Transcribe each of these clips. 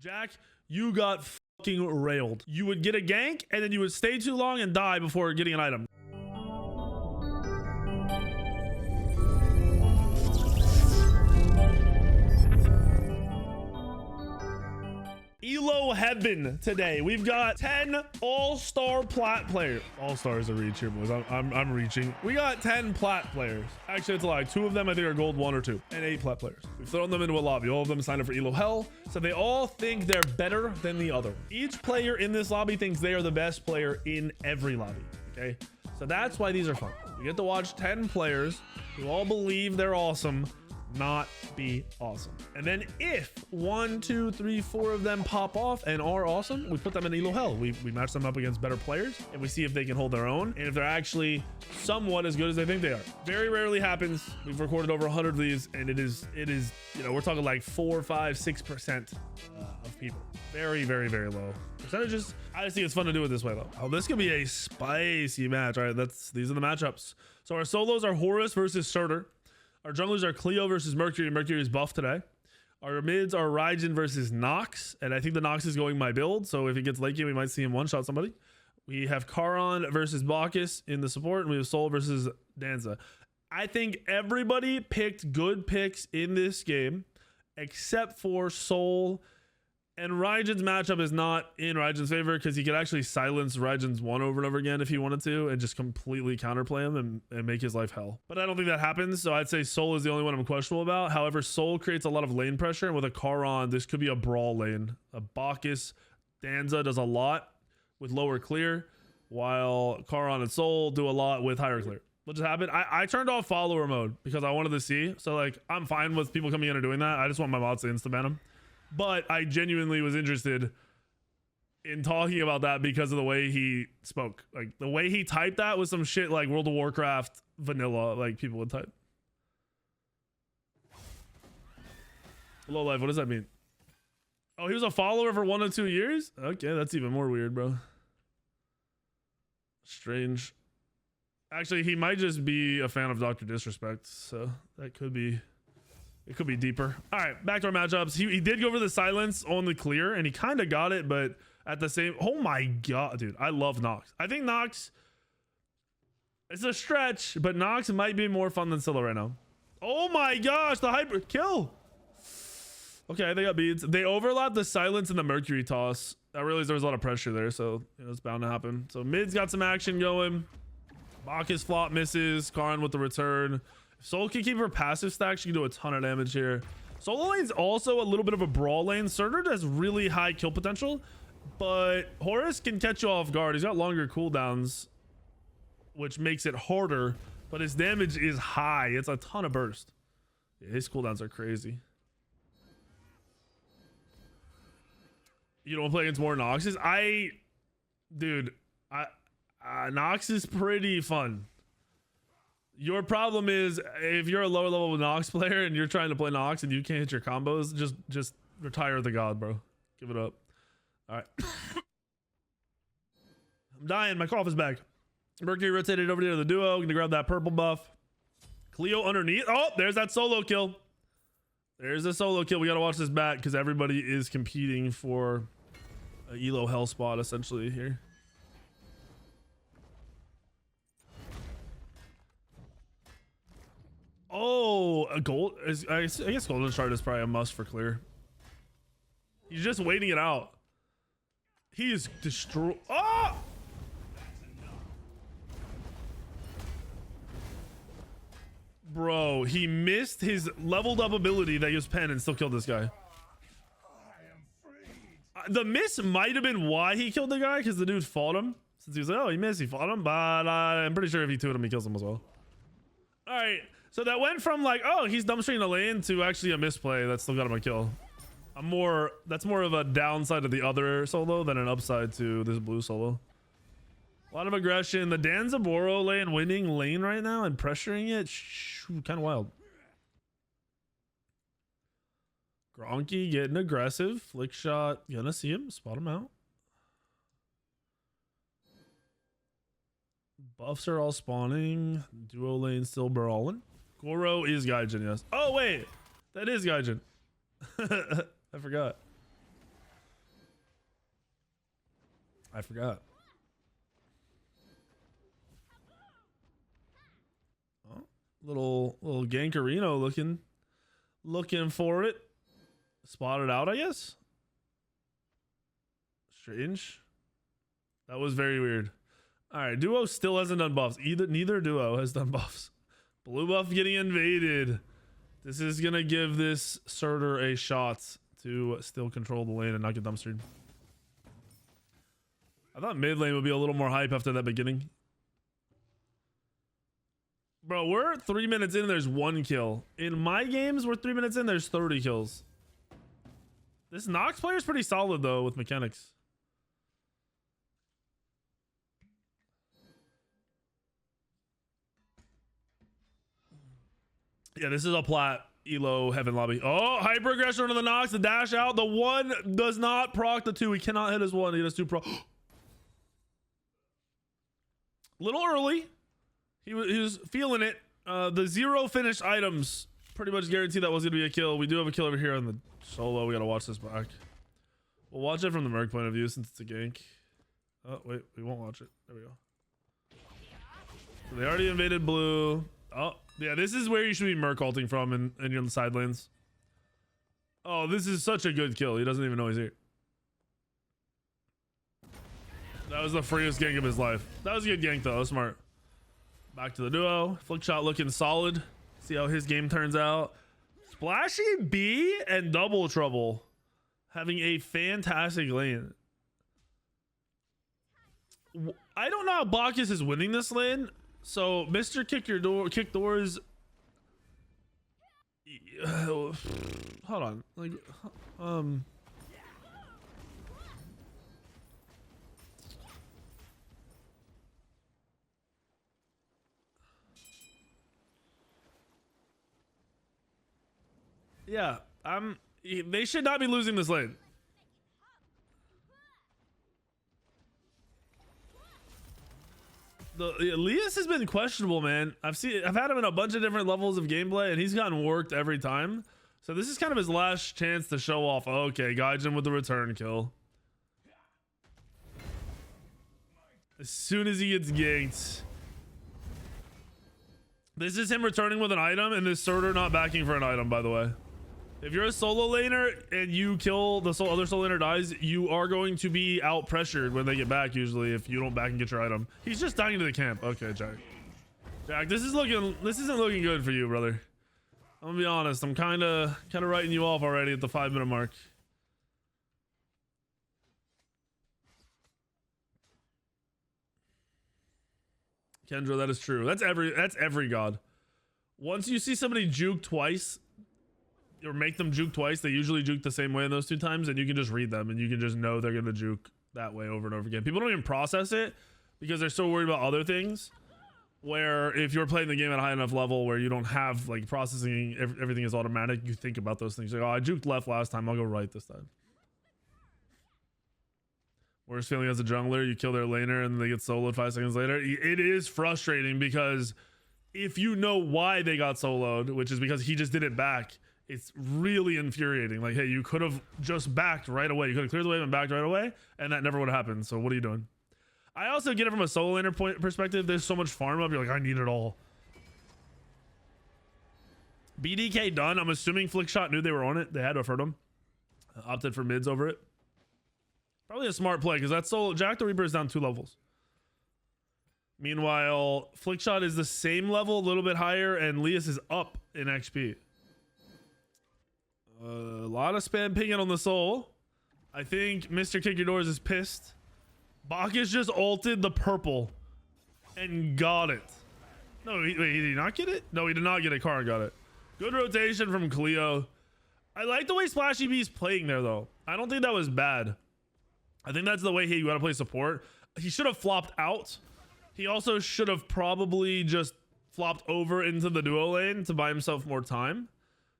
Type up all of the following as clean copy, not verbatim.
Jack, you got fucking railed. You would get a gank and then you would stay too long and die before getting an item. Elo Heaven today. We've got 10 all-star plat players. All-stars are reach here, boys. I'm reaching. We got 10 plat players. Actually, it's a lie. 2 of them I think are gold 1 or 2, and 8 plat players. We've thrown them into a lobby. All of them signed up for Elo Hell, so they all think they're better than the other. Each player in this lobby thinks they are the best player in every lobby. Okay, so that's why these are fun. You get to watch 10 players who all believe they're awesome not be awesome, and then if 1, 2, 3, 4 of them pop off and are awesome, we put them in Elo Hell. We match them up against better players and we see if they can hold their own and if they're actually somewhat as good as they think they are. Very rarely happens. We've recorded over 100 of these and it is you know, we're talking like 4, 5, 6% of people. Very low percentages. I just think it's fun to do it this way though. Oh, this could be a spicy match. All right, these are the matchups. So our solos are Horus versus Surtur. Our junglers are Cleo versus Mercury. Mercury is buffed today. Our mids are Raijin versus Nox, and I think the Nox is going my build, so if it gets late game, we might see him one-shot somebody. We have Charon versus Bacchus in the support, and we have Sol versus Danza. I think everybody picked good picks in this game, except for Sol. And Raijin's matchup is not in Raijin's favor because he could actually silence Raijin's 1 over and over again if he wanted to and just completely counterplay him and make his life hell. But I don't think that happens, so I'd say Sol is the only one I'm questionable about. However, Sol creates a lot of lane pressure, and with a Charon, this could be a brawl lane. A Bacchus, Danza does a lot with lower clear, while Charon and Sol do a lot with higher clear. What just happened? I turned off follower mode because I wanted to see. So like, I'm fine with people coming in and doing that. I just want my mods to insta-ban them. But I genuinely was interested in talking about that because of the way he spoke. Like the way he typed that was some shit like World of Warcraft vanilla, like people would type. Low life, what does that mean? Oh, he was a follower for 1 or 2 years? Okay, that's even more weird, bro. Strange. Actually, he might just be a fan of Dr. Disrespect, so that could be... It could be deeper. All right, back to our matchups. He did go for the silence on the clear, and he kind of got it, but at the same... Oh my god, dude. I love Nox. I think Nox... It's a stretch, but Nox might be more fun than Scylla right now. Oh my gosh, the hyper... Kill! Okay, they got beads. They overlap the silence and the Mercury toss. I realized there was a lot of pressure there, so you know, it's bound to happen. So mid's got some action going. Bacchus flop misses. Karn with the return. Sol can keep her passive stack. She can do a ton of damage here. Solo lane's also a little bit of a brawl lane. Surtur has really high kill potential, but Horus can catch you off guard. He's got longer cooldowns, which makes it harder, but his damage is high. It's a ton of burst. Yeah, his cooldowns are crazy. You don't play against more Noxes? Dude, Nox is pretty fun. Your problem is if you're a lower level Nox player and you're trying to play Nox and you can't hit your combos, just retire the god, bro. Give it up. All right. I'm dying. My cough is back. Mercury rotated over to the duo. Gonna grab that purple buff. Cleo underneath. Oh, there's that solo kill. There's a solo kill. We gotta watch this back because everybody is competing for a Elo Hell spot essentially here. Oh, a gold. I guess golden shard is probably a must for clear. He's just waiting it out. He is destroy. Oh! Bro, he missed his leveled up ability that used pen and still killed this guy. The miss might have been why he killed the guy, because the dude fought him. Since he was like, oh, he missed, he fought him. But I'm pretty sure if he 2'd him, he kills him as well. All right. So that went from like, oh, he's dumbstring the lane to actually a misplay that still got him a kill. That's more of a downside to the other solo than an upside to this blue solo. A lot of aggression. The Danzaboro lane winning lane right now and pressuring it. Kind of wild. Gronky getting aggressive. Flick shot. Gonna see him. Spot him out. Buffs are all spawning. Duo lane still brawling. Goro is Gaijin, yes. Oh, wait. That is Gaijin. I forgot. I forgot. Oh, little gankerino looking for it. Spotted out, I guess. Strange. That was very weird. All right, duo still hasn't done buffs. Neither duo has done buffs. Blue buff getting invaded. This is gonna give this Surtur a shot to still control the lane and not get dumpstered. I thought mid lane would be a little more hype after that beginning. Bro, we're 3 minutes in, there's 1 kill. In my games, we're 3 minutes in, there's 30 kills. This Nox player is pretty solid though with mechanics. Yeah, this is a plat Elo Heaven lobby. Oh, hyper aggression into the Nox, the dash out. The 1 does not proc the 2. He cannot hit his 1. He does 2 pro. Little early. He was feeling it. The 0 finished items pretty much guarantee that was going to be a kill. We do have a kill over here on the solo. We got to watch this back. We'll watch it from the Merc point of view since it's a gank. Oh, wait. We won't watch it. There we go. So they already invaded blue. Oh, yeah. This is where you should be Merc ulting from in your side lanes. Oh, this is such a good kill. He doesn't even know he's here. That was the freest gank of his life. That was a good gank though. That was smart. Back to the duo. Flick shot looking solid. See how his game turns out. Splashy B and Double Trouble having a fantastic lane. I don't know how Bacchus is winning this lane. So Mr. Kick Doors. Hold on. Like, yeah, they should not be losing this lane. Elias has been questionable, man. I've had him in a bunch of different levels of gameplay and he's gotten worked every time. So this is kind of his last chance to show off. Okay, Gaijin with the return kill. As soon as he gets ganked. This is him returning with an item and this Surtur not backing for an item, by the way. If you're a solo laner and you kill the other solo laner dies, you are going to be out pressured when they get back usually if you don't back and get your item. He's just dying to the camp. Okay, Jack. Jack, this isn't looking good for you, brother. I'm gonna be honest. I'm kind of writing you off already at the 5-minute mark. Kendra, that is true. That's every god. Once you see somebody juke twice, or make them juke twice, they usually juke the same way in those 2 times, and you can just read them and you can just know they're gonna juke that way over and over again. People don't even process it because they're so worried about other things, where if you're playing the game at a high enough level where you don't have like processing, everything is automatic, you think about those things like, oh, I juked left last time, I'll go right this time. Worst feeling as a jungler, you kill their laner and they get soloed 5 seconds later. It is frustrating because if you know why they got soloed, which is because he just did it back, it's really infuriating. Like, hey, you could have just backed right away. You could have cleared the wave and backed right away, and that never would have happened. So what are you doing? I also get it from a solo laner perspective. There's so much farm up. You're like, I need it all. BDK done. I'm assuming Flickshot knew they were on it. They had to have heard him. Opted for mids over it. Probably a smart play because that solo Jack the Reaper is down 2 levels. Meanwhile, Flickshot is the same level, a little bit higher, and Lias is up in XP. A lot of spam pinging on the soul. I think Mr. Kick Your Doors is pissed. Bacchus just ulted the purple and got it. No, wait, did he not get it? No, he did not get it. Karin got it. Good rotation from Cleo. I like the way Splashy B's playing there, though. I don't think that was bad. I think that's the way you got to play support. He should have flopped out. He also should have probably just flopped over into the duo lane to buy himself more time.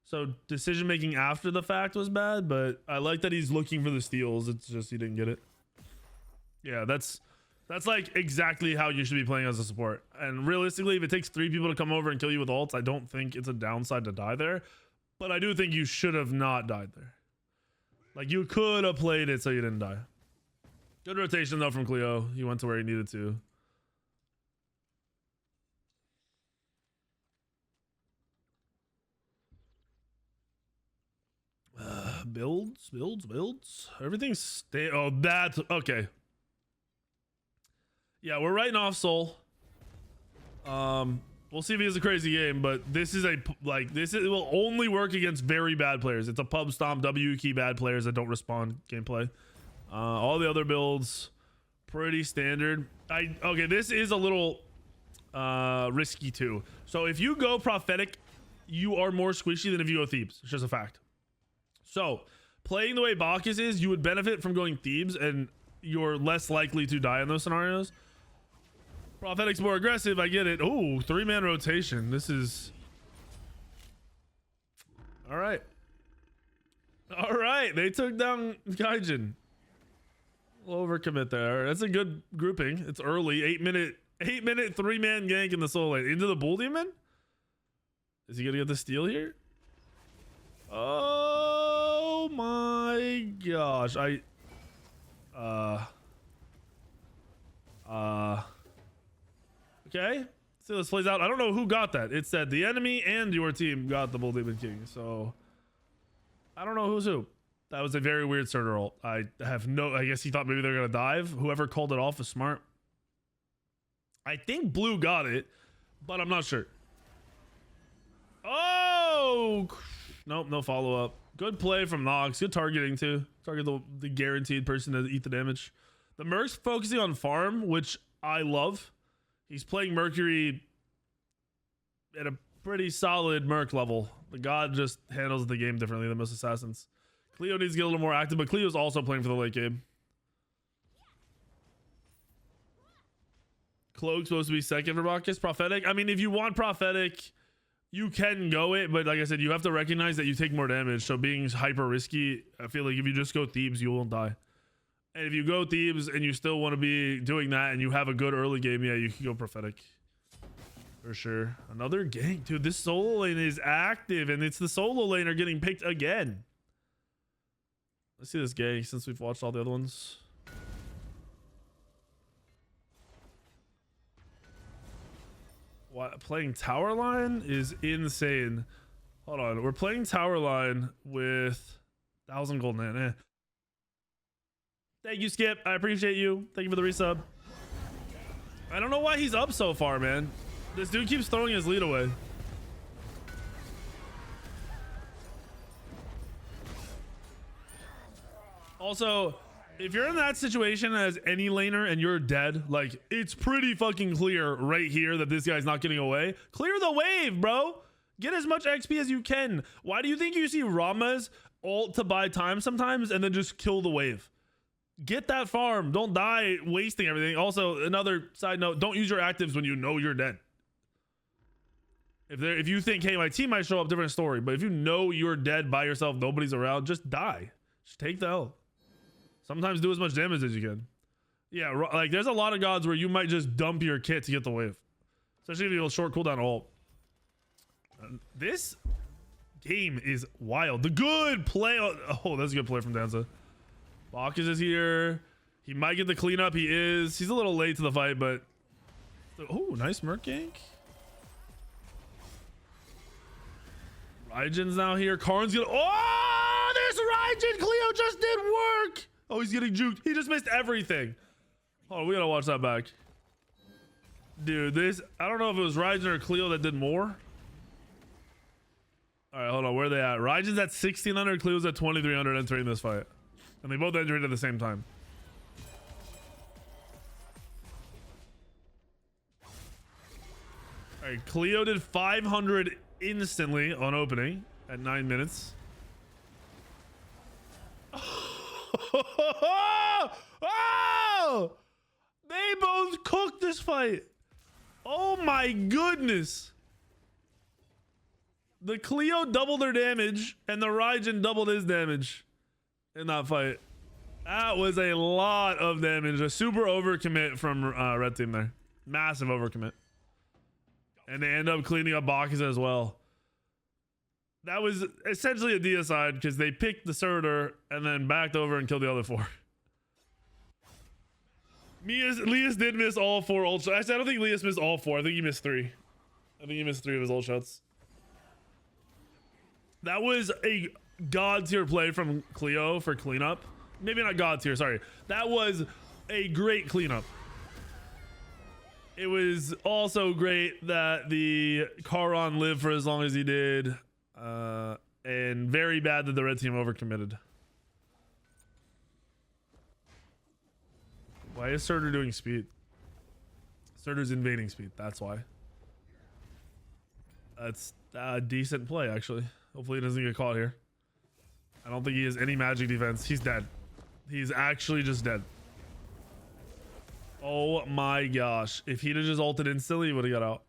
So decision making after the fact was bad, but I like that he's looking for the steals. It's just he didn't get it. Yeah, that's like exactly how you should be playing as a support. And realistically, if it takes 3 people to come over and kill you with ults, I don't think it's a downside to die there. But I do think you should have not died there. Like, you could have played it so you didn't die. Good rotation though from Cleo. He went to where he needed to. Builds. Everything's oh, that's okay. Yeah, we're writing off Soul. We'll see if he has a crazy game, but this is it will only work against very bad players. It's a pub stomp W key bad players that don't respond gameplay. All the other builds pretty standard. Okay, this is a little risky too. So if you go prophetic, you are more squishy than if you go Thebes. It's just a fact. So playing the way Bacchus is, you would benefit from going Thebes, and you're less likely to die in those scenarios. Prophetic's more aggressive, I get it. Oh, 3-man rotation. This is all right. All right, they took down Gaijin. Overcommit there. That's a good grouping. It's early. 8-minute 3-man gank in the soul lane into the bull demon. Is he gonna get the steal here? Oh my gosh. Okay, let's see how this plays out. I don't know who got that. It said the enemy and your team got the bull demon king, so I don't know who's who. That was a very weird starter ult. I guess he thought maybe they're gonna dive. Whoever called it off was smart. I think blue got it, but I'm not sure. Oh nope, no follow-up. Good play from Nox. Good targeting too. Target the guaranteed person to eat the damage. The Merc's focusing on farm, which I love. He's playing Mercury at a pretty solid Merc level. The god just handles the game differently than most assassins. Cleo needs to get a little more active, but Cleo's also playing for the late game. Cloak's supposed to be second for Bacchus. Prophetic. I mean, if you want prophetic, you can go it, but like I said, you have to recognize that you take more damage. So being hyper risky, I feel like if you just go Thebes, you won't die. And if you go Thebes and you still want to be doing that and you have a good early game, yeah, you can go prophetic. For sure. Another gank. Dude, this solo lane is active, and it's the solo lane are getting picked again. Let's see this gank since we've watched all the other ones. What, playing tower line is insane. Hold on. We're playing tower line with 1,000 gold. Thank you, Skip. I appreciate you. Thank you for the resub. I don't know why he's up so far, man. This dude keeps throwing his lead away. Also, if you're in that situation as any laner and you're dead, like, it's pretty fucking clear right here that this guy's not getting away. Clear the wave, bro. Get as much XP as you can. Why do you think you see Rama's ult to buy time sometimes and then just kill the wave? Get that farm. Don't die wasting everything. Also, another side note, don't use your actives when you know you're dead. If you think, hey, my team might show up, different story. But if you know you're dead by yourself, nobody's around, just die. Just take the L. Sometimes do as much damage as you can. Yeah, like there's a lot of gods where you might just dump your kit to get the wave. Especially if you have a short cooldown ult. This game is wild. The good play. Oh, that's a good play from Danza. Bacchus is here. He might get the cleanup. He is. He's a little late to the fight, but oh, nice Merc gank. Raijin's now here. Karn's gonna. Oh, there's Raijin. Cleo just did work. Oh, he's getting juked. He just missed everything. Oh, we gotta watch that back. Dude, this. I don't know if it was Raijin or Cleo that did more. All right, hold on. Where are they at? Raijin's at 1,600. Cleo's at 2,300 entering this fight. And they both entered at the same time. All right, Cleo did 500 instantly on opening at 9 minutes. Oh! They both cooked this fight. Oh my goodness. The Cleo doubled their damage and the Raijin doubled his damage in that fight. That was a lot of damage. A super overcommit from red team there. Massive overcommit. And they end up cleaning up Bacchus as well. That was essentially a deicide because they picked the Surtur and then backed over and killed the other 4. Lias did miss all 4 ult shots. Actually, I don't think Lias missed all 4. I think he missed 3. I think he missed 3 of his ult shots. That was a god tier play from Cleo for cleanup. Maybe not god tier, sorry. That was a great cleanup. It was also great that the Charon lived for as long as he did. And very bad that the red team overcommitted. Why is Surtur doing speed? Surtur's invading speed, that's why. That's a decent play, actually. Hopefully he doesn't get caught here. I don't think he has any magic defense. He's dead. He's actually just dead. Oh my gosh. If he'd have just ulted instantly, he would have got out.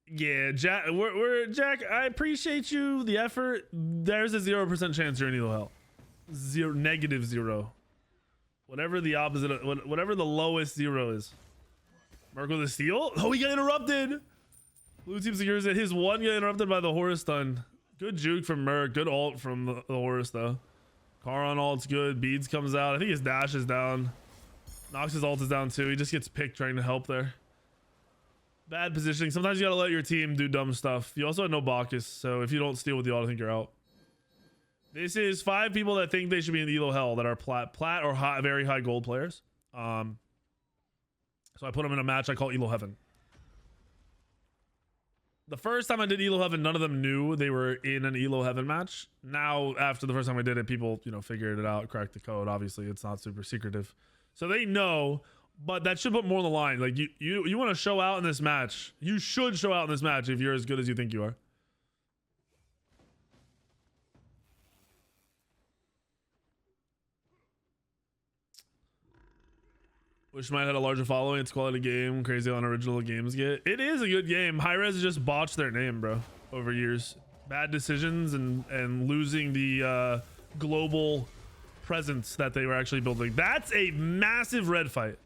Yeah, Jack, Jack, I appreciate you, the effort. There's a 0% chance you're in Elo Hell. -0. Whatever the opposite of, whatever the lowest 0 is. Mark with a steal. Oh, he got interrupted. Blue team secures it. His one got interrupted by the Horus stun. Good juke from Merc. Good ult from the Horus though. Charon ult's good. Beads comes out. I think his dash is down. Nox's ult is down too. He just gets picked trying to help there. Bad positioning. Sometimes you gotta let your team do dumb stuff. You also have no Bacchus, so if you don't steal with the ult, I think you're out. This is 5 people that think they should be in Elo Hell that are plat or high, very high gold players. So I put them in a match I call Elo Heaven. The first time I did Elo Heaven, none of them knew they were in an Elo Heaven match. Now, after the first time I did it, people, you know, figured it out, cracked the code. Obviously, it's not super secretive. So they know, but that should put more on the line. Like, you want to show out in this match. You should show out in this match if you're as good as you think you are. Wish Smite had a larger following. It's quality game. Crazy how unoriginal games get. It is a good game. Hi-Rez just botched their name, bro, over years. Bad decisions and losing the global presence that they were actually building. That's a massive red fight.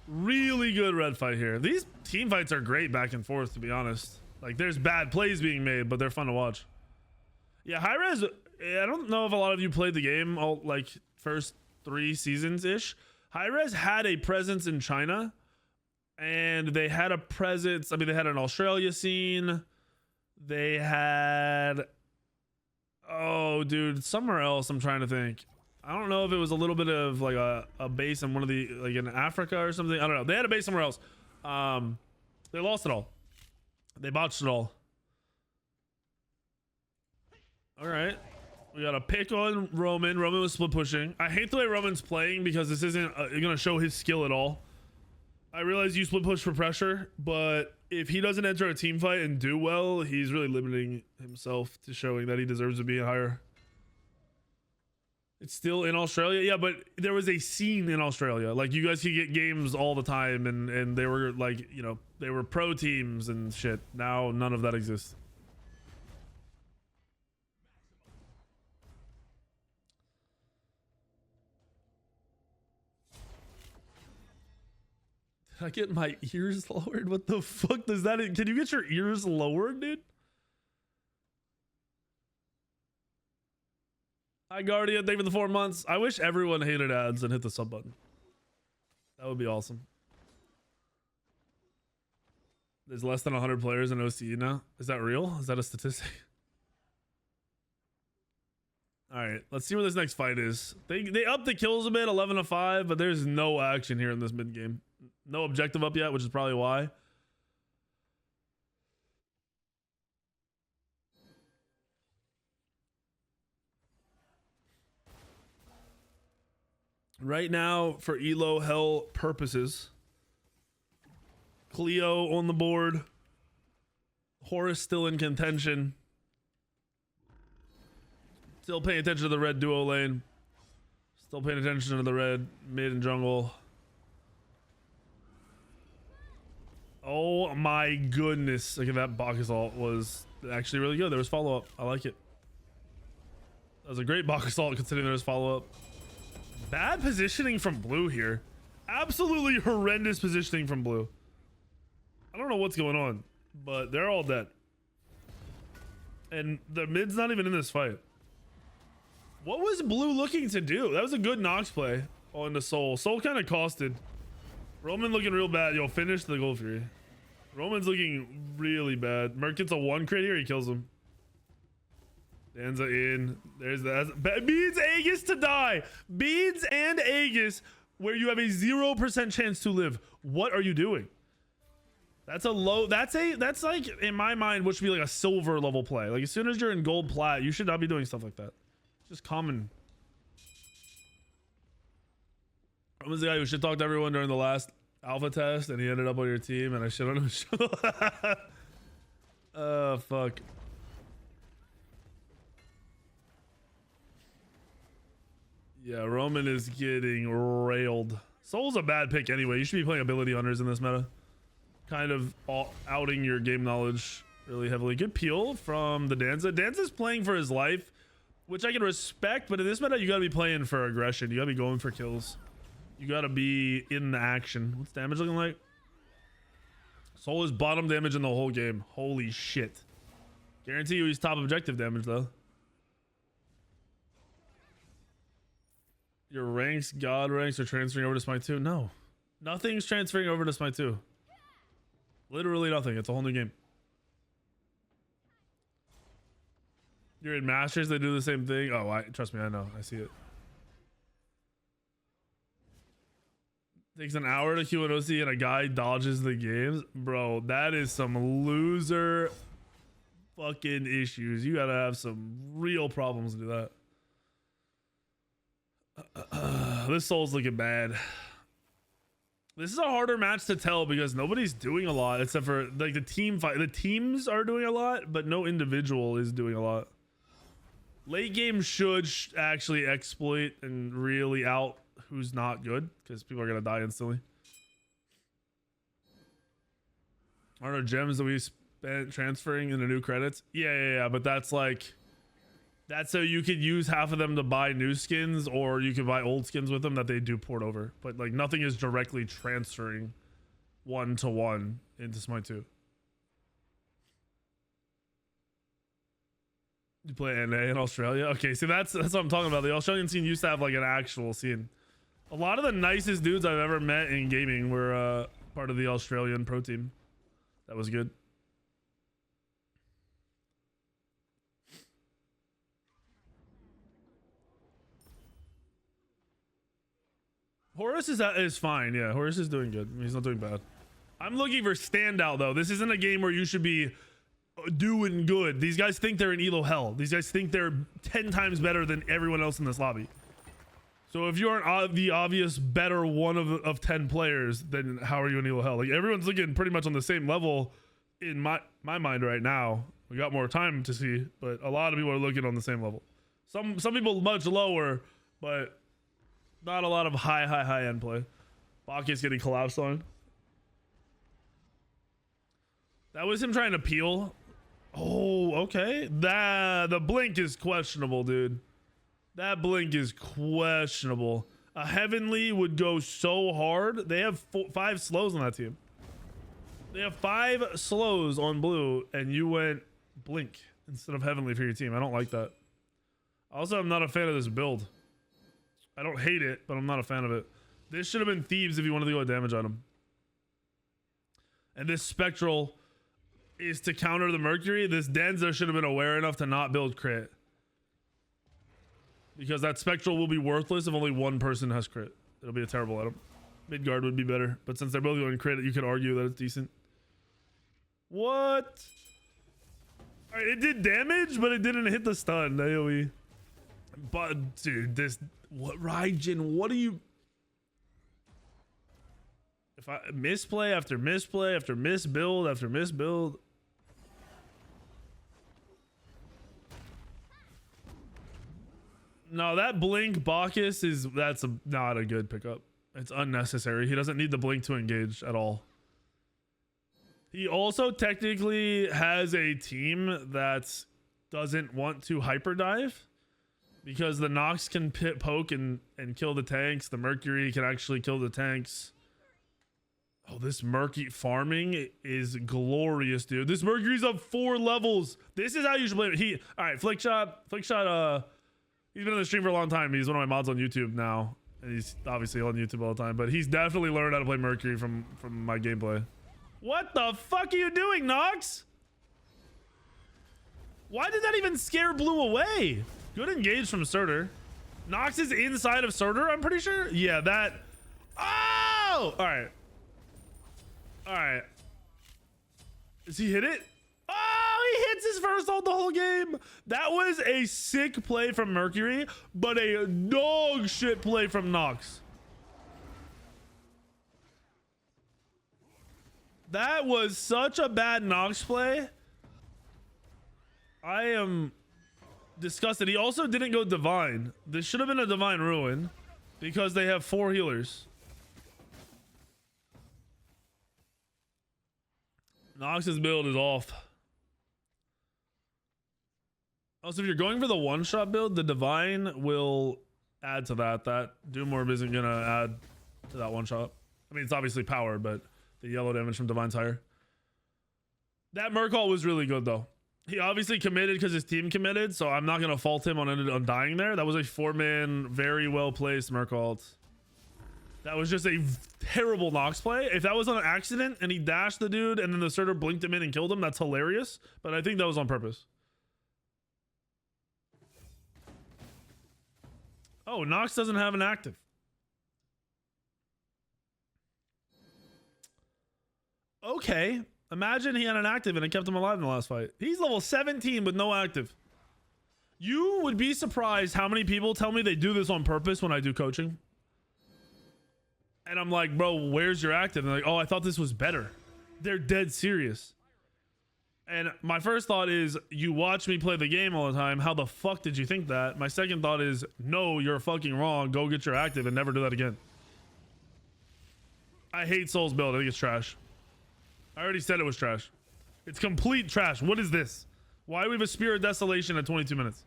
Really good red fight here. These team fights are great back and forth, to be honest. Like, there's bad plays being made, but they're fun to watch. Yeah, Hi-Rez, I don't know if a lot of you played the game all, like, first 3 seasons-ish. Hi-Rez had a presence in China, and they had a presence. I mean, they had an Australia scene. They had, oh, dude, somewhere else. I'm trying to think. I don't know if it was a little bit of like a base in one of the, like in Africa or something. I don't know. They had a base somewhere else. They lost it all. They botched it all. All right. We got a pick on Roman. Roman was split pushing. I hate the way Roman's playing because this isn't going to show his skill at all. I realize you split push for pressure, but if he doesn't enter a team fight and do well, he's really limiting himself to showing that he deserves to be higher. It's still in Australia. Yeah, but there was a scene in Australia. Like, you guys could get games all the time, and they were like, you know, they were pro teams and shit. Now none of that exists. Did I get my ears lowered? What the fuck does that? Can you get your ears lowered, dude? Hi, Guardian. Thank you for the 4 months. I wish everyone hated ads and hit the sub button. That would be awesome. There's less than 100 players in OCE now. Is that real? Is that a statistic? All right, let's see where this next fight is. They upped the kills a bit, 11-5, but there's no action here in this mid game. No objective up yet, which is probably why. Right now, for Elo Hell purposes, Cleo on the board. Horus still in contention. Still paying attention to the red duo lane. Still paying attention to the red mid and jungle. Oh my goodness. Look at that. Bacchus ult was actually really good. There was follow-up. I like it. That was a great Bacchus ult considering there was follow-up. Bad positioning from blue here. Absolutely horrendous positioning from blue. I don't know what's going on, but they're all dead. And the mid's not even in this fight. What was blue looking to do? That was a good Nox play. Oh, and the Soul. Soul kind of costed. Roman looking real bad. Yo, finish the Gold Fury. Roman's looking really bad. Merc gets a 1 crit here. He kills him. Danza in. There's that. Beads Aegis to die. Beads and Aegis where you have a 0% chance to live. What are you doing? That's a low. That's like, in my mind, what should be like a silver level play. Like as soon as you're in gold plat, you should not be doing stuff like that. It's just common. I was the guy who shit talked to everyone during the last alpha test, and he ended up on your team, and I shit on him. Oh fuck. Yeah, Roman is getting railed. Soul's a bad pick anyway. You should be playing ability hunters in this meta. Kind of outing your game knowledge really heavily. Good peel from the Danza. Danza's playing for his life, which I can respect, but in this meta, you gotta be playing for aggression. You gotta be going for kills. You gotta be in the action. What's damage looking like? Soul is bottom damage in the whole game. Holy shit. Guarantee you he's top objective damage though. Your ranks, god ranks, are transferring over to Smite 2? No. Nothing's transferring over to Smite 2. Literally nothing. It's a whole new game. You're in Masters, they do the same thing. Oh, trust me, I know. I see it. Takes an hour to QNOC and a guy dodges the games. Bro, that is some loser fucking issues. You gotta have some real problems to do that. This Soul's looking bad. This is a harder match to tell because nobody's doing a lot except for like the team fight. The teams are doing a lot, but no individual is doing a lot. Late game should actually exploit and really out who's not good because people are gonna die instantly. Are there gems that we spent transferring into new credits? Yeah, but that's like, that's so you could use half of them to buy new skins, or you could buy old skins with them that they do port over. But like nothing is directly transferring 1-to-1 into Smite 2. You play NA in Australia? Okay, see that's what I'm talking about. The Australian scene used to have like an actual scene. A lot of the nicest dudes I've ever met in gaming were part of the Australian pro team. That was good. Horus is fine. Yeah, Horus is doing good. He's not doing bad. I'm looking for standout though. This isn't a game where you should be doing good. These guys think they're in Elo hell. These guys think they're 10 times better than everyone else in this lobby. So if you aren't the obvious better one of 10 players, then how are you in Elo hell? Like everyone's looking pretty much on the same level in my mind right now. We got more time to see, but a lot of people are looking on the same level. Some people much lower, but not a lot of high end play. Bacchus getting collapsed on. That was him trying to peel. Oh, okay. The blink is questionable, dude. That blink is questionable. A Heavenly would go so hard. They have 5 slows on that team. They have 5 slows on blue, and you went blink instead of Heavenly for your team. I don't like that. Also, I'm not a fan of this build. I don't hate it, but I'm not a fan of it. This should have been Thieves if you wanted to go damage on him. And this Spectral is to counter the Mercury. This Denza should have been aware enough to not build crit. Because that Spectral will be worthless if only one person has crit. It'll be a terrible item. Midgard would be better. But since they're both going crit, you could argue that it's decent. What? Alright, it did damage, but it didn't hit the stun. AoE. But, dude, this... What, Raijin, what do you... If I misplay after misplay after misbuild after misbuild... No, that blink Bacchus that's not a good pickup. It's unnecessary. He doesn't need the blink to engage at all. He also technically has a team that doesn't want to hyper dive. Because the Nox can poke and kill the tanks. The Mercury can actually kill the tanks. Oh, this Mercury farming is glorious, dude. This Mercury's up 4 levels. This is how you should play it. All right, Flickshot, he's been on the stream for a long time. He's one of my mods on YouTube now. He's obviously on YouTube all the time, but he's definitely learned how to play Mercury from my gameplay. What the fuck are you doing, Nox? Why did that even scare Blue away? Good engage from Surtur. Nox is inside of Surtur, I'm pretty sure. Yeah, that. Oh! All right. All right. Does he hit it? Oh, he hits his first ult the whole game. That was a sick play from Mercury, but a dog shit play from Nox. That was such a bad Nox play. I am disgusted. He also didn't go Divine. This should have been a Divine Ruin because they have 4 healers. Nox's build is off. Also, if you're going for the one-shot build, the Divine will add to that. That Doom Orb isn't going to add to that one-shot. I mean, it's obviously power, but the yellow damage from Divine's higher. That Merc ult was really good, though. He obviously committed because his team committed, so I'm not going to fault him on dying there. That was a 4-man, very well-placed Merc ult. That was just a terrible Nox play. If that was on an accident and he dashed the dude and then the Surtur blinked him in and killed him, that's hilarious. But I think that was on purpose. Oh, Nox doesn't have an active. Okay. Imagine he had an active and it kept him alive in the last fight. He's level 17 with no active. You would be surprised how many people tell me they do this on purpose when I do coaching. And I'm like, bro, where's your active? And they're like, oh, I thought this was better. They're dead serious. And my first thought is, you watch me play the game all the time. How the fuck did you think that? My second thought is, no, you're fucking wrong. Go get your active and never do that again. I hate Soul's build. I think it's trash. I already said it was trash. It's complete trash. What is this? Why do we have a Spear of Desolation at 22 minutes?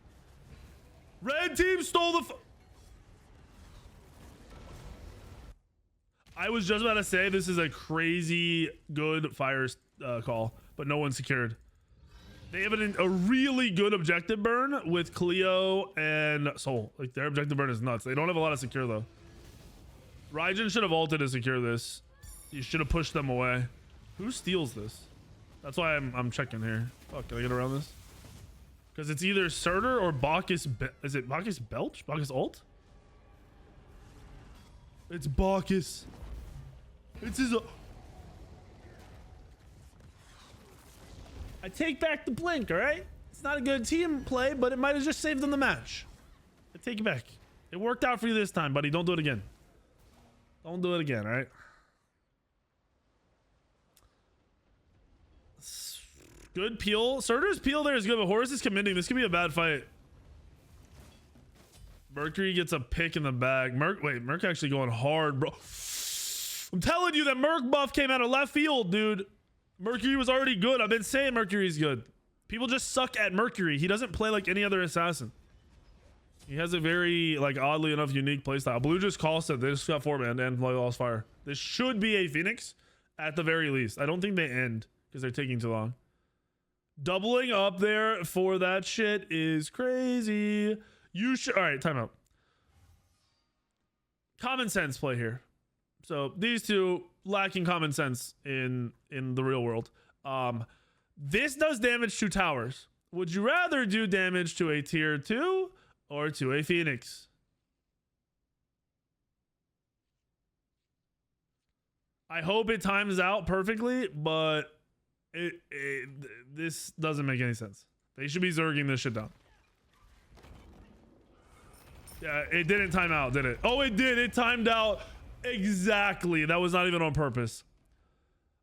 Red team stole the... I was just about to say this is a crazy good fire call, but no one secured. They have a really good objective burn with Cleo and Soul. Like, their objective burn is nuts. They don't have a lot of secure, though. Raijin should have ulted to secure this. You should have pushed them away. Who steals this? That's why I'm checking here. Fuck, can I get around this? Because it's either Surtur or Bacchus. Is it Bacchus Belch? Bacchus ult? It's Bacchus. It's his. I take back the blink, all right? It's not a good team play, but it might have just saved them the match. I take it back. It worked out for you this time, buddy. Don't do it again. Don't do it again, all right? Good peel. Surtur's peel there is good, but Horus is committing. This could be a bad fight. Mercury gets a pick in the bag. Merc actually going hard, bro. I'm telling you that Merc buff came out of left field, dude. Mercury was already good. I've been saying Mercury's good. People just suck at Mercury. He doesn't play like any other assassin. He has a very, like, oddly enough, unique playstyle. Blue just cost it. They just got 4-man and lost fire. This should be a Phoenix at the very least. I don't think they end because they're taking too long. Doubling up there for that shit is crazy. You should. All right, timeout. Common sense play here. So these two lacking common sense in the real world. This does damage to towers. Would you rather do damage to a tier 2 or to a Phoenix? I hope it times out perfectly, but this doesn't make any sense. They should be zerging this shit down. Yeah, it didn't time out, did it? Oh, it did. It timed out exactly. That was not even on purpose.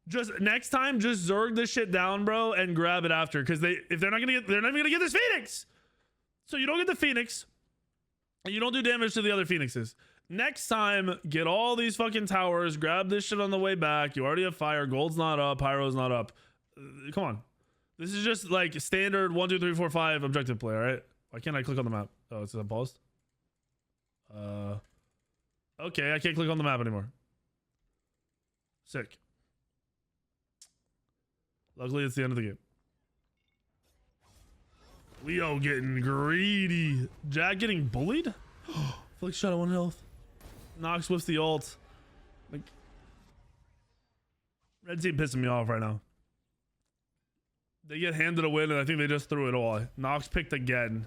Just next time, just zerg this shit down, bro, and grab it after. Because they're not even gonna get this Phoenix. So you don't get the Phoenix, and you don't do damage to the other Phoenixes. Next time, get all these fucking towers, grab this shit on the way back. You already have fire. Gold's not up. Pyro's not up. Come on. This is just like standard 1, 2, 3, 4, 5 objective play, all right? Why can't I click on the map? Oh, it's paused. Okay, I can't click on the map anymore. Sick. Luckily, it's the end of the game. Leo getting greedy. Jack getting bullied? Flick shot at 1 health. Nox whiffs the ult. Like, red team pissing me off right now. They get handed a win, and I think they just threw it away. Nox picked again.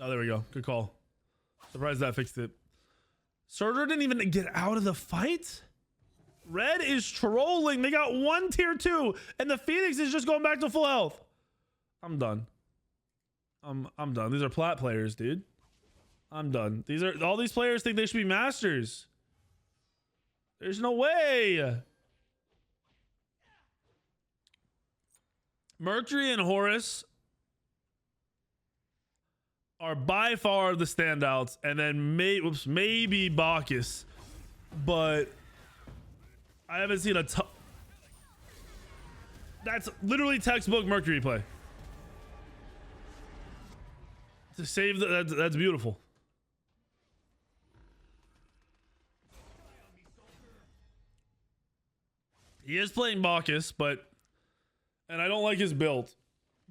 Oh, there we go. Good call. Surprised that fixed it. Surtur didn't even get out of the fight? Red is trolling. They got one tier 2, and the Phoenix is just going back to full health. I'm done. I'm done. These are plat players, dude. I'm done. All these players think they should be masters. There's no way. Mercury and Horus are by far the standouts, and then maybe Bacchus, but I haven't seen a ton. That's literally textbook Mercury play. To save that's beautiful. He is playing Bacchus, and I don't like his build,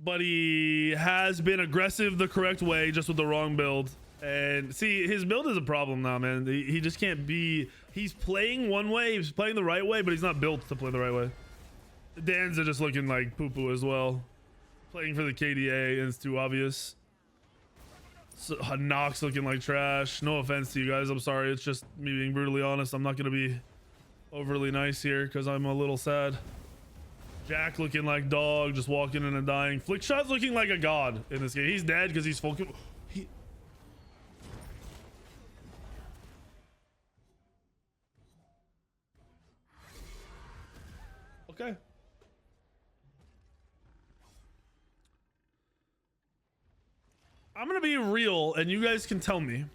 but he has been aggressive the correct way, just with the wrong build. And see, his build is a problem now, man. He just can't be. He's playing one way, he's playing the right way, but he's not built to play the right way. The Dans are just looking like poo-poo as well. Playing for the KDA, and it's too obvious. So, Nox looking like trash. No offense to you guys, I'm sorry. It's just me being brutally honest. I'm not gonna be overly nice here because I'm a little sad. Jack looking like dog, just walking in and dying. Flickshot's looking like a god in this game. He's dead because he's full. Okay. I'm gonna be real, and you guys can tell me.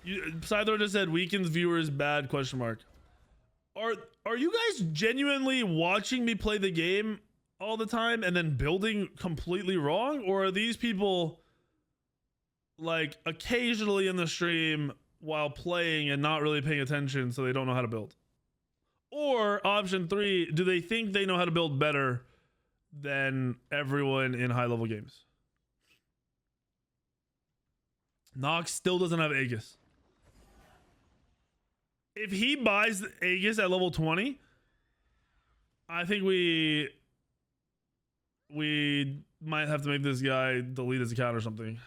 Psythor just said weakens viewers bad question mark. Are you guys genuinely watching me play the game all the time and then building completely wrong, or are these people like occasionally in the stream while playing and not really paying attention, so they don't know how to build? Or option 3, do they think they know how to build better than everyone in high level games? Nox still doesn't have Aegis. If he buys Aegis at level 20, I think we might have to make this guy delete his account or something.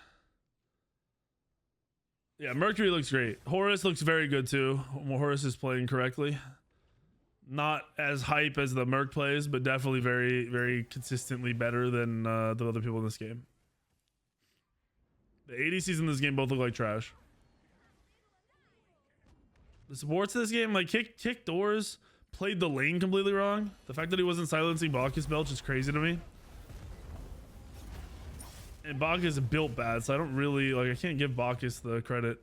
Yeah, Mercury looks great. Horus looks very good too. Horus is playing correctly. Not as hype as the Merc plays, but definitely very, very consistently better than the other people in this game. The ADCs in this game both look like trash. The supports in this game, like kick doors, played the lane completely wrong. The fact that he wasn't silencing Bacchus Belch is crazy to me. And Bacchus is built bad, so I don't really like. I can't give Bacchus the credit.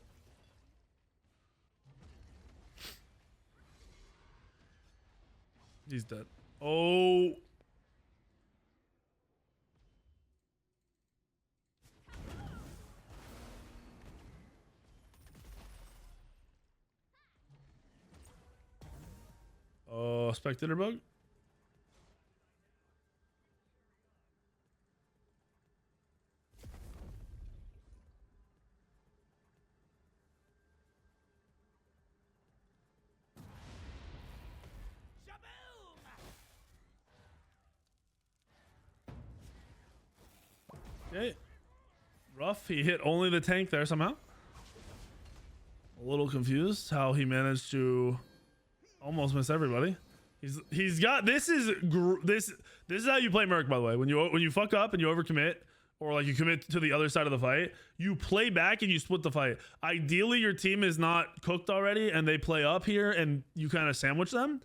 He's dead. Oh. Spectator bug. Okay. Rough. He hit only the tank there somehow. A little confused how he managed to almost miss everybody. He's got this is how you play Merc, by the way. When you fuck up and you overcommit, or like you commit to the other side of the fight, you play back and you split the fight. Ideally, your team is not cooked already and they play up here and you kind of sandwich them.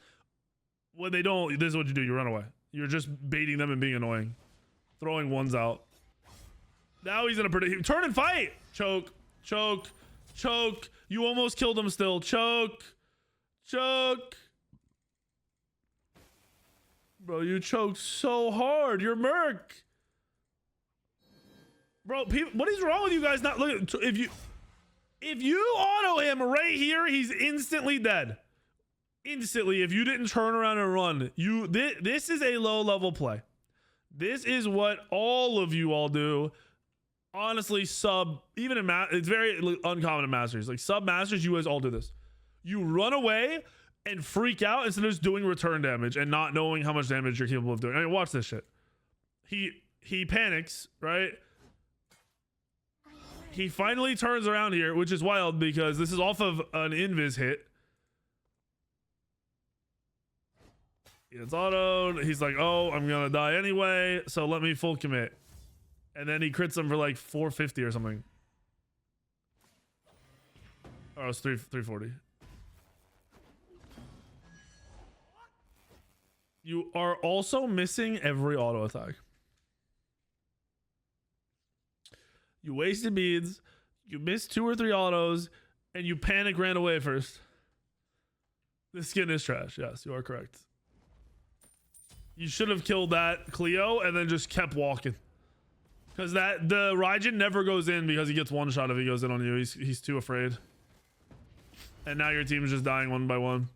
When they don't, this is what you do. You run away. You're just baiting them and being annoying. Throwing ones out. Now he's in a pretty turn and fight. Choke. Choke. Choke. You almost killed him still. Choke. Choke. Bro, you choked so hard. You're Merc. Bro, people, what is wrong with you guys not looking? If you auto him right here, he's instantly dead. Instantly, if you didn't turn around and run. This is a low level play. This is what all of you all do. Honestly, sub, even in it's very uncommon in masters. Like sub masters, you guys all do this. You run away and freak out instead of just doing return damage and not knowing how much damage you're capable of doing. I mean, watch this shit. He panics, right? He finally turns around here, which is wild because this is off of an invis hit. It's autoed. He's like, oh, I'm gonna die anyway, so let me full commit. And then he crits him for like 450 or something. Oh, it's 340. You are also missing every auto attack. You wasted beads, you missed 2 or 3 autos, and you panic ran away first. This skin is trash. Yes, you are correct. You should have killed that Cleo and then just kept walking. Because the Raijin never goes in because he gets one shot if he goes in on you. He's too afraid. And now your team's just dying one by one.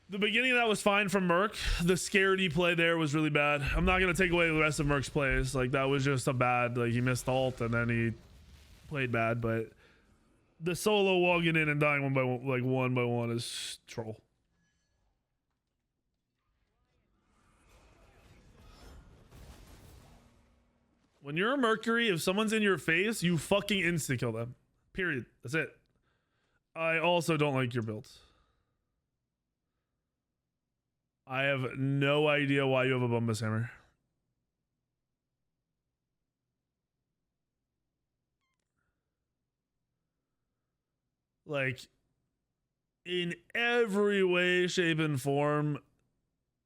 The beginning of that was fine from Merc. The scaredy play there was really bad. I'm not going to take away the rest of Merc's plays. Like, that was just a bad, like, he missed ult and then he played bad. But the solo walking in and dying one by one is troll. When you're a Mercury, if someone's in your face, you fucking insta-kill them. Period. That's it. I also don't like your builds. I have no idea why you have a Bumbus Hammer. Like, in every way, shape, and form,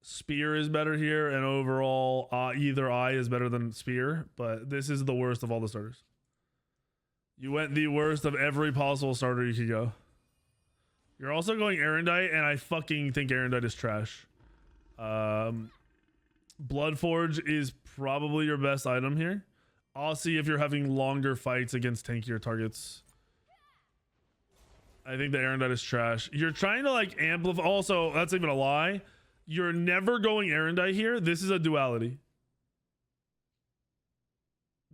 Spear is better here, and overall, either eye is better than Spear, but this is the worst of all the starters. You went the worst of every possible starter you could go. You're also going Erendite, and I fucking think Erendite is trash. Bloodforge is probably your best item here. I'll see if you're having longer fights against tankier targets. I think the Erendite is trash. You're trying to like amplify. Also, that's even a lie. You're never going Erendite here. This is a duality.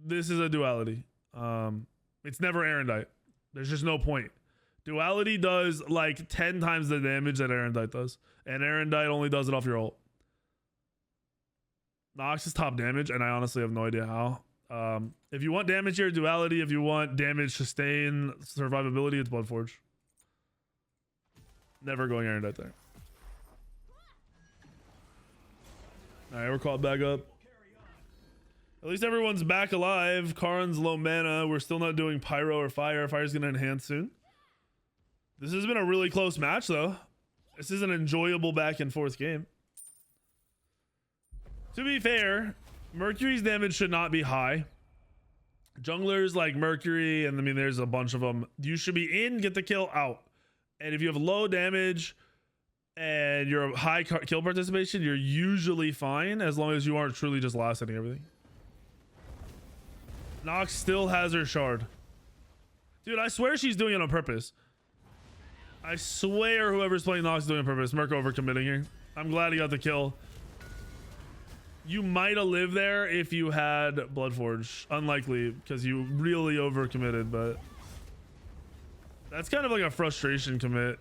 This is a duality. It's never Erendite. There's just no point. Duality does like 10 times the damage that Erendite does. And Erendite only does it off your ult. Nox is top damage, and I honestly have no idea how. If you want damage here, duality. If you want damage, sustain, survivability, it's Bloodforge. Never going Erendite there. Alright, we're called back up. At least everyone's back alive. Karn's low mana. We're still not doing Pyro or Fire. Fire's going to enhance soon. This has been a really close match, though. This is an enjoyable back and forth game. To be fair, Mercury's damage should not be high. Junglers like Mercury, and I mean, there's a bunch of them. You should be in, get the kill, out. And if you have low damage and you're high kill participation, you're usually fine as long as you aren't truly just last hitting everything. Nox still has her shard. Dude, I swear she's doing it on purpose. I swear whoever's playing Nox is doing it on purpose. Merc overcommitting here. I'm glad he got the kill. You might have lived there if you had Bloodforge. Unlikely, because you really overcommitted, but that's kind of like a frustration commit.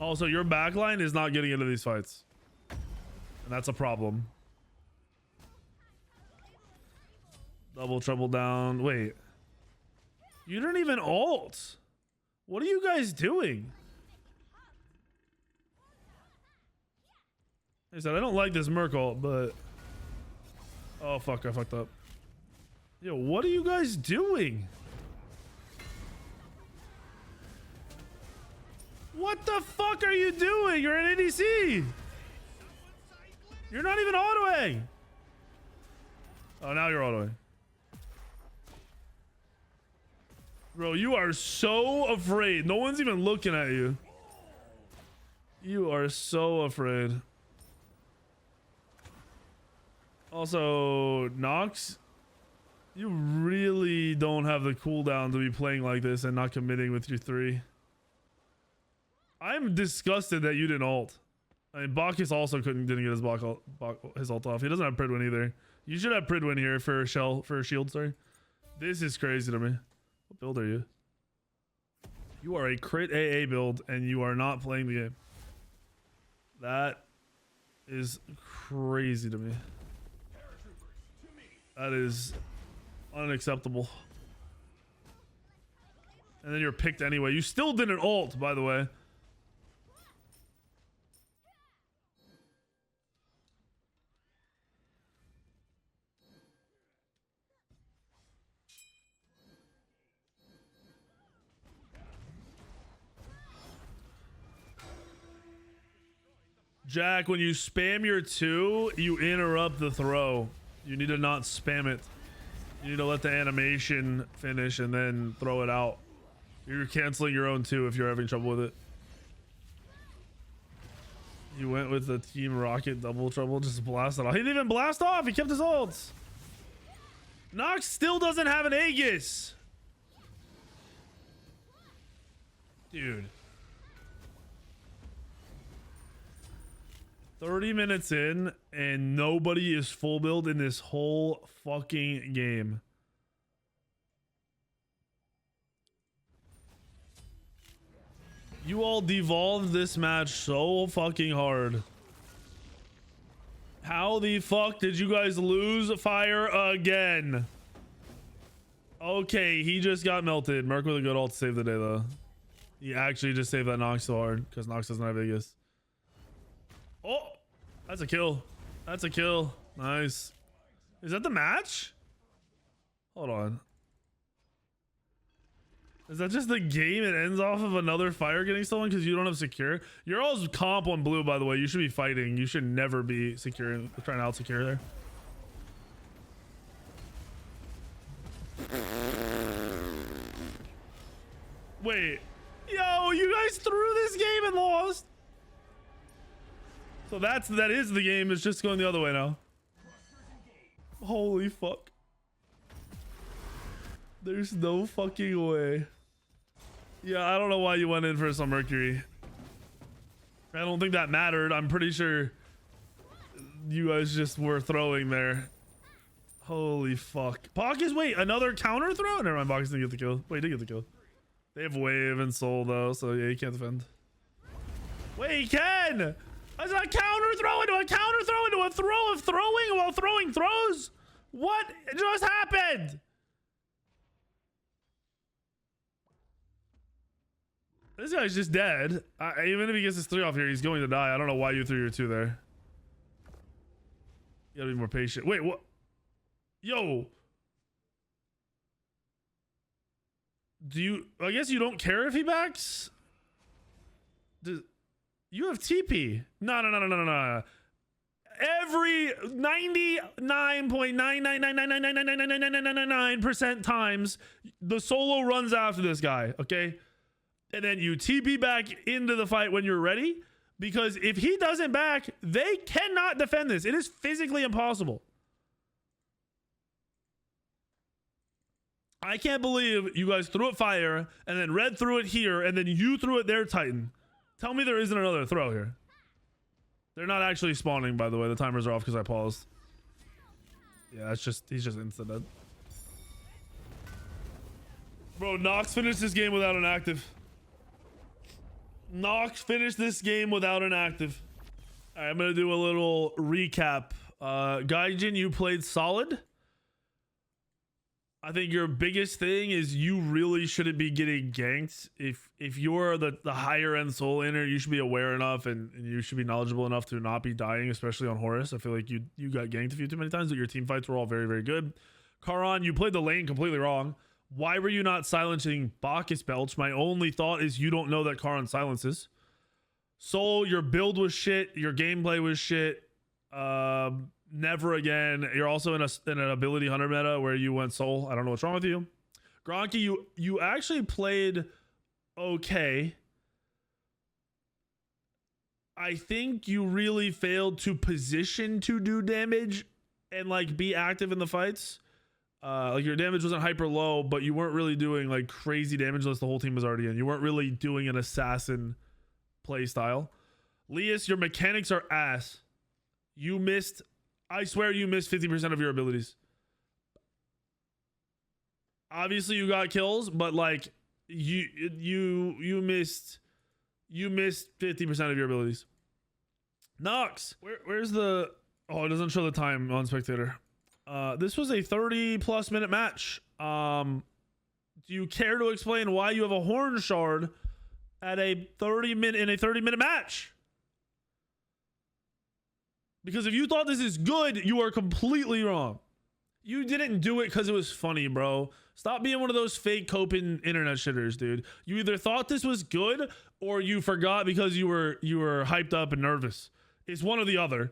Also, your backline is not getting into these fights, and that's a problem. Double trouble down. Wait, you didn't even ult. What are you guys doing? I said I don't like this Merc ult, but oh fuck, I fucked up. Yo, what are you guys doing? What the fuck are you doing? You're an ADC. You're not even autoing. Oh, now you're autoing. Bro, you are so afraid. No one's even looking at you. You are so afraid. Also, Nox, you really don't have the cooldown to be playing like this and not committing with your 3. I'm disgusted that you didn't ult. I mean, Bacchus also didn't get his his ult off. He doesn't have Pridwin either. You should have Pridwin here for shield. Sorry, this is crazy to me. What build are you? You are a crit AA build, and you are not playing the game. That is crazy to me. That is unacceptable. And then you're picked anyway. You still didn't ult, by the way. Jack, when you spam your 2, you interrupt the throw. You need to not spam it. You need to let the animation finish and then throw it out. You're canceling your own 2 if you're having trouble with it. You went with the Team Rocket double trouble, just blast it off. He didn't even blast off. He kept his ults. Nox still doesn't have an Aegis. Dude. 30 minutes in and nobody is full build in this whole fucking game. You all devolved this match so fucking hard. How the fuck did you guys lose fire again? Okay, he just got melted. Merc with a good ult to save the day though. He actually just saved that Nox so hard because Nox doesn't have Vegas. Oh, that's a kill. That's a kill. Nice. Is that the match? Hold on. Is that just the game? It ends off of another fire getting stolen because you don't have secure? You're all comp on blue, by the way. You should be fighting. You should never be secure, trying to out secure there. Wait. Yo, you guys threw this game and lost. So that is the game. It's just going the other way now. Holy fuck. There's no fucking way. Yeah, I don't know why you went in for some Mercury. I don't think that mattered. I'm pretty sure you guys just were throwing there. Holy fuck. Pockets, wait, another counter throw? Never mind, Pockets didn't get the kill. Wait, he did get the kill. They have Wave and Soul though, so yeah, he can't defend. Wait, he can! That's a counter throw into a counter throw into a throw of throwing while throwing throws? What just happened? This guy's just dead. Even if he gets his 3 off here, he's going to die. I don't know why you threw your 2 there. You gotta be more patient. Wait, what? Yo. Do you... I guess you don't care if he backs? You have TP. No. Every 99.99999999999% times, the solo runs after this guy, okay? And then you TP back into the fight when you're ready, because if he doesn't back, they cannot defend this. It is physically impossible. I can't believe you guys threw it fire and then Red threw it here and then you threw it there, Titan. Tell me there isn't another throw here. They're not actually spawning, by the way. The timers are off because I paused. Yeah, it's just, he's just instant dead. Bro, Nox finished this game without an active. Nox finished this game without an active. All right, I'm going to do a little recap. Gaijin, you played solid. I think your biggest thing is you really shouldn't be getting ganked. If you're the higher end soul laner, you should be aware enough and you should be knowledgeable enough to not be dying, especially on Horus. I feel like you got ganked a few too many times, but your team fights were all very, very good. Karan, you played the lane completely wrong. Why were you not silencing Bacchus Belch? My only thought is you don't know that Karan silences. Soul, your build was shit. Your gameplay was shit. Never again. You're also in an ability hunter meta where you went Soul. I don't know what's wrong with you. Gronky, you actually played okay. I think you really failed to position to do damage and like be active in the fights. Like your damage wasn't hyper low, but you weren't really doing like crazy damage unless the whole team was already in. You weren't really doing an assassin play style. Leas, your mechanics are ass. You missed, I swear you missed 50% of your abilities. Obviously you got kills, but like you missed 50% of your abilities. Nox, where's the, oh, it doesn't show the time on spectator. This was a 30+ minute match. Do you care to explain why you have a horn shard at a 30-minute match? Because if you thought this is good, you are completely wrong. You didn't do it because it was funny, bro. Stop being one of those fake coping internet shitters, dude. You either thought this was good or you forgot because you were hyped up and nervous. It's one or the other.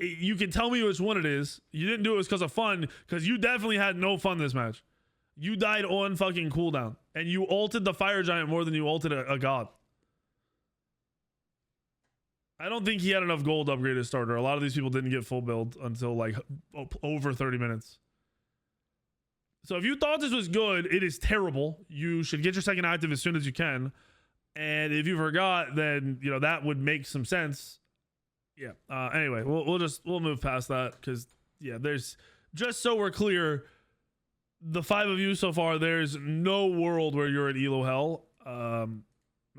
You can tell me which one it is. You didn't do it because of fun, because you definitely had no fun this match. You died on fucking cooldown, and you ulted the fire giant more than you ulted a god. I don't think he had enough gold to upgrade his starter. A lot of these people didn't get full build until like over 30 minutes. So if you thought this was good, it is terrible. You should get your second active as soon as you can. And if you forgot, then you know that would make some sense. Yeah. Anyway, we'll move past that, because yeah, there's, just so we're clear, the 5 of you so far, there's no world where you're at Elo Hell.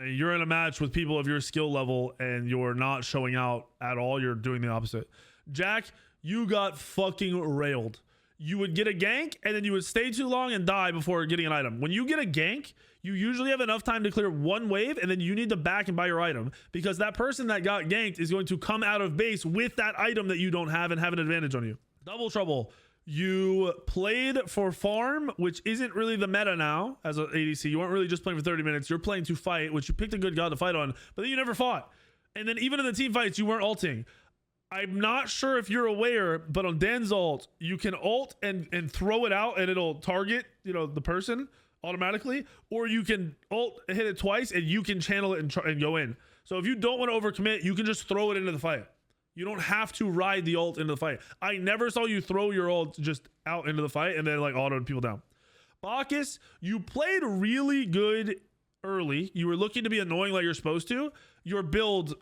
You're in a match with people of your skill level and you're not showing out at all. You're doing the opposite. Jack, you got fucking railed. You would get a gank and then you would stay too long and die before getting an item. When you get a gank, you usually have enough time to clear one wave, and then you need to back and buy your item, because that person that got ganked is going to come out of base with that item that you don't have and have an advantage on you. Double trouble. You played for farm, which isn't really the meta now as an ADC. You weren't really just playing for 30 minutes. You're playing to fight, which you picked a good god to fight on, but then you never fought. And then even in the team fights, you weren't ulting. I'm not sure if you're aware, but on Dan's ult, you can ult and throw it out and it'll target, you know, the person automatically, or you can ult, hit it twice, and you can channel it and go in. So if you don't want to overcommit, you can just throw it into the fight. You don't have to ride the ult into the fight. I never saw you throw your ult just out into the fight and then like autoed people down. Bacchus, you played really good early. You were looking to be annoying like you're supposed to. Your build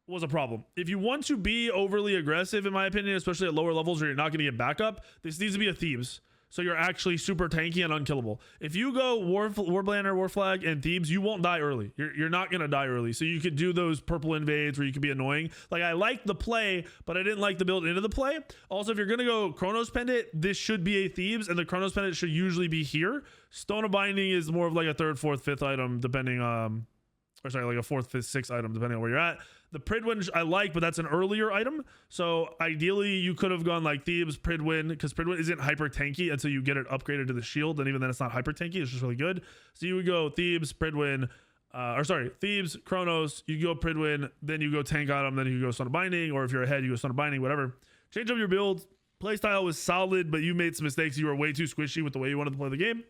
was a problem. If you want to be overly aggressive, in my opinion, especially at lower levels where you're not going to get backup, this needs to be a Thebes. So you're actually super tanky and unkillable. If you go Warblander, Warflag, and Thebes, you won't die early. You're not going to die early. So you could do those purple invades where you could be annoying. Like, I liked the play, but I didn't like the build into the play. Also, if you're going to go Chronos Pendant, this should be a Thebes, and the Chronos Pendant should usually be here. Stone of Binding is more of like a 3rd, 4th, 5th item, depending or sorry, like a 4th, 5th, 6th item, depending on where you're at. The Pridwin I like, but that's an earlier item. So ideally, you could have gone like Thebes, Pridwin, because Pridwin isn't hyper tanky until you get it upgraded to the shield. And even then, it's not hyper tanky. It's just really good. So you would go Thebes, Pridwin, Thebes, Chronos. You go Pridwin, then you go tank item, then you go Stone of Binding. Or if you're ahead, you go Stone of Binding, whatever. Change up your build. Playstyle was solid, but you made some mistakes. You were way too squishy with the way you wanted to play the game.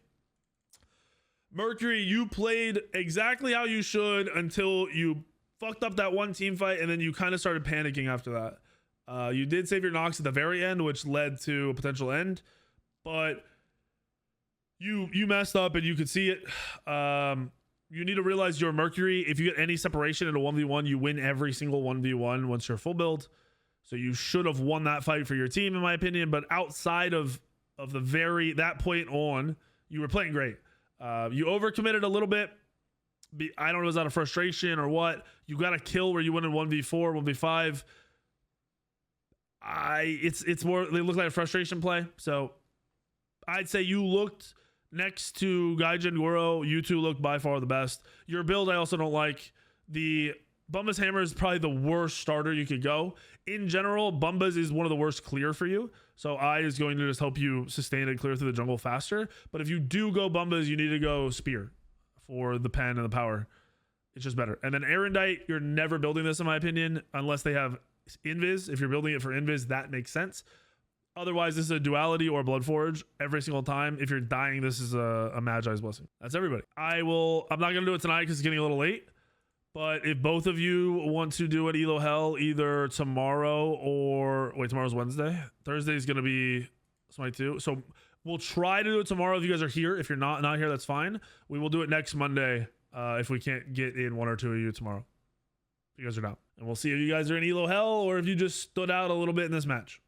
Mercury, you played exactly how you should until you fucked up that one team fight, and then you kind of started panicking after that. You did save your Nox at the very end, which led to a potential end, but you messed up and you could see it. You need to realize your Mercury, if you get any separation in a 1v1, you win every single 1v1 once you're full build. So you should have won that fight for your team, in my opinion. But outside of that point on, you were playing great. You overcommitted a little bit. I don't know, was that a frustration or what? You got a kill where you went in 1v4, 1v5. It's more, they look like a frustration play. So I'd say you looked next to Gaijin Goro. You two looked by far the best. Your build I also don't like. The Bumba's Hammer is probably the worst starter you could go. In general, Bumba's is one of the worst clear for you. So I is going to just help you sustain and clear through the jungle faster. But if you do go Bumba's, you need to go Spear for the pen and the power. It's just better. And then Erendite, you're never building this in my opinion, unless they have Invis. If you're building it for Invis, that makes sense. Otherwise, this is a Duality or Bloodforge every single time. If you're dying, this is a Magi's Blessing. That's everybody. I'm not going to do it tonight because it's getting a little late. But if both of you want to do an Elo Hell either tomorrow or... Wait, tomorrow's Wednesday? Thursday is going to be Smite 2. So we'll try to do it tomorrow if you guys are here. If you're not here, that's fine. We will do it next Monday if we can't get in one or two of you tomorrow. If you guys are down. And we'll see if you guys are in Elo Hell or if you just stood out a little bit in this match.